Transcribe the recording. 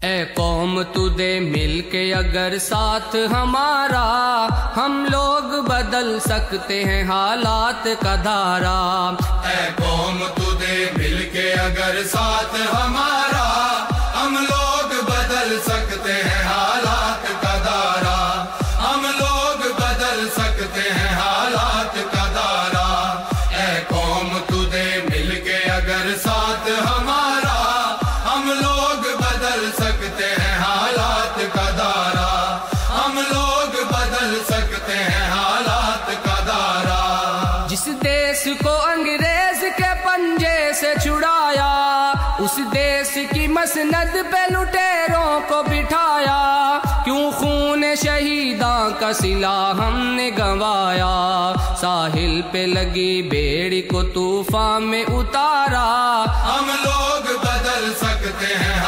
اے قوم تو دے مل کے اگر ساتھ ہمارا، ہم لوگ بدل سکتے ہیں حالات کا دھارا۔ اے قوم تو دے مل کے اگر ساتھ ہمارا، ہم لوگ بدل سکتے ہیں حالات کا دھارا، ہم لوگ بدل سکتے ہیں حالات کا دھارا۔ اے قوم تو دے مل کے اگر ساتھ ہمارا، ہم لوگ بدل سکتے ہیں حالات کا دھارا، ہم لوگ بدل سکتے ہیں حالات کا دھارا۔ جس دیس کو انگریز کے پنجے سے چھڑایا، اس دیس کی مسند پہ لٹیروں کو بٹھایا، کیوں خون شہیداں کا صلہ ہم نے گنوایا، ساحل پہ لگی بیڑی کو طوفان میں اتارا، ہم لوگ بدل سکتے ہیں